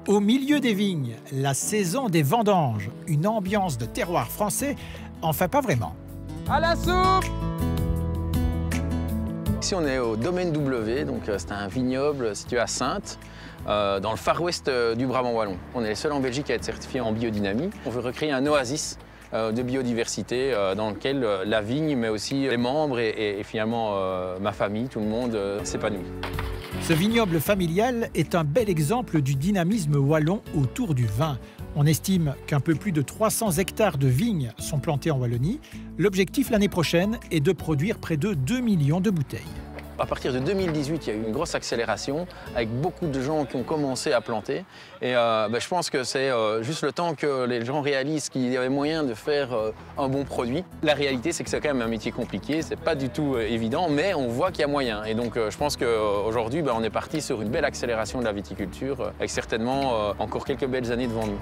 Au milieu des vignes, la saison des vendanges, une ambiance de terroir français, enfin pas vraiment. À la soupe! Ici, on est au domaine W, donc c'est un vignoble situé à Saintes, dans le Far West du Brabant wallon. On est les seuls en Belgique à être certifiés en biodynamie. On veut recréer un oasis de biodiversité dans lequel la vigne, mais aussi les membres et finalement ma famille, tout le monde s'épanouit. Ce vignoble familial est un bel exemple du dynamisme wallon autour du vin. On estime qu'un peu plus de 300 hectares de vignes sont plantés en Wallonie. L'objectif l'année prochaine est de produire près de 2 millions de bouteilles. À partir de 2018, il y a eu une grosse accélération avec beaucoup de gens qui ont commencé à planter. Et je pense que c'est juste le temps que les gens réalisent qu'il y avait moyen de faire un bon produit. La réalité, c'est que c'est quand même un métier compliqué, c'est pas du tout évident, mais on voit qu'il y a moyen. Et donc je pense qu'aujourd'hui, on est parti sur une belle accélération de la viticulture, avec certainement encore quelques belles années devant nous.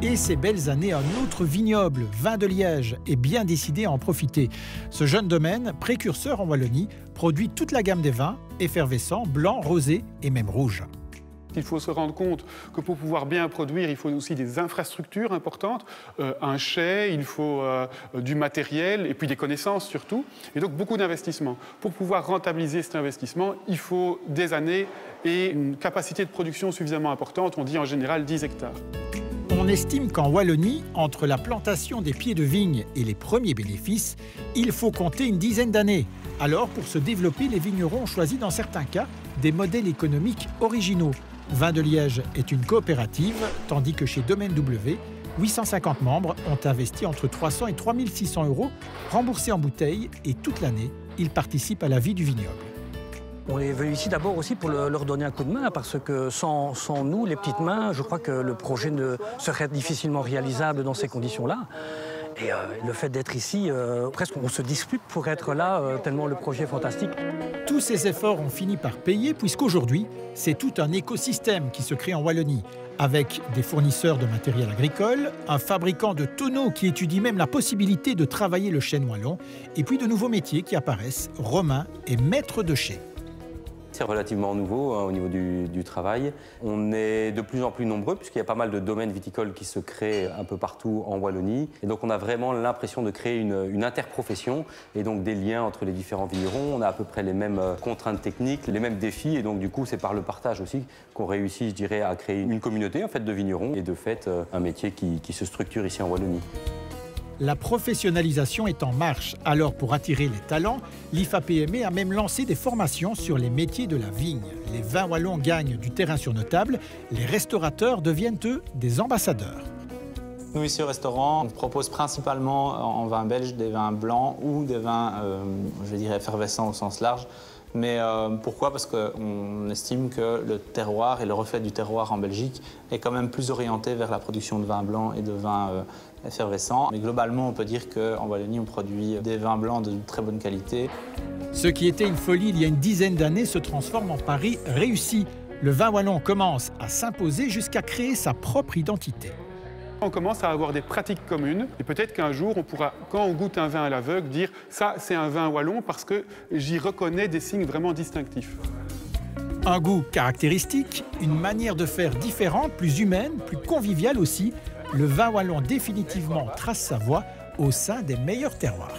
Et ces belles années, un autre vignoble, Vins de Liège, est bien décidé à en profiter. Ce jeune domaine, précurseur en Wallonie, produit toute la gamme des vins, effervescents, blancs, rosés et même rouges. Il faut se rendre compte que pour pouvoir bien produire, il faut aussi des infrastructures importantes, un chai, il faut du matériel et puis des connaissances surtout, et donc beaucoup d'investissements. Pour pouvoir rentabiliser cet investissement, il faut des années et une capacité de production suffisamment importante, on dit en général 10 hectares. On estime qu'en Wallonie, entre la plantation des pieds de vigne et les premiers bénéfices, il faut compter une dizaine d'années. Alors, pour se développer, les vignerons ont choisi dans certains cas des modèles économiques originaux. Vins de Liège est une coopérative, tandis que chez Domaine W, 850 membres ont investi entre 300 et 3 600 euros, remboursés en bouteilles, et toute l'année, ils participent à la vie du vignoble. On est venu ici d'abord aussi pour leur donner un coup de main, parce que sans nous, les petites mains, je crois que le projet ne serait difficilement réalisable dans ces conditions-là. Et le fait d'être ici, presque on se dispute pour être là, tellement le projet est fantastique. Tous ces efforts ont fini par payer, puisqu'aujourd'hui, c'est tout un écosystème qui se crée en Wallonie, avec des fournisseurs de matériel agricole, un fabricant de tonneaux qui étudie même la possibilité de travailler le chêne wallon, et puis de nouveaux métiers qui apparaissent, romains et maîtres de chai. C'est relativement nouveau au niveau du travail. On est de plus en plus nombreux puisqu'il y a pas mal de domaines viticoles qui se créent un peu partout en Wallonie. Et donc on a vraiment l'impression de créer une interprofession et donc des liens entre les différents vignerons. On a à peu près les mêmes contraintes techniques, les mêmes défis et donc du coup c'est par le partage aussi qu'on réussit, je dirais, à créer une communauté en fait, de vignerons et de fait un métier qui se structure ici en Wallonie. La professionnalisation est en marche. Alors, pour attirer les talents, l'IFAPME a même lancé des formations sur les métiers de la vigne. Les vins wallons gagnent du terrain sur nos tables. Les restaurateurs deviennent, eux, des ambassadeurs. Nous, ici au restaurant, on propose principalement en vin belge des vins blancs ou des vins, je dirais, effervescents au sens large. Mais pourquoi? Parce qu'on estime que le terroir et le reflet du terroir en Belgique est quand même plus orienté vers la production de vins blancs et de vins effervescents. Mais globalement, on peut dire qu'en Wallonie, on produit des vins blancs de très bonne qualité. Ce qui était une folie il y a une dizaine d'années se transforme en pari réussi. Le vin wallon commence à s'imposer jusqu'à créer sa propre identité. On commence à avoir des pratiques communes et peut-être qu'un jour, on pourra, quand on goûte un vin à l'aveugle, dire « ça, c'est un vin wallon » parce que j'y reconnais des signes vraiment distinctifs. Un goût caractéristique, une manière de faire différente, plus humaine, plus conviviale aussi. Le vin wallon définitivement trace sa voie au sein des meilleurs terroirs.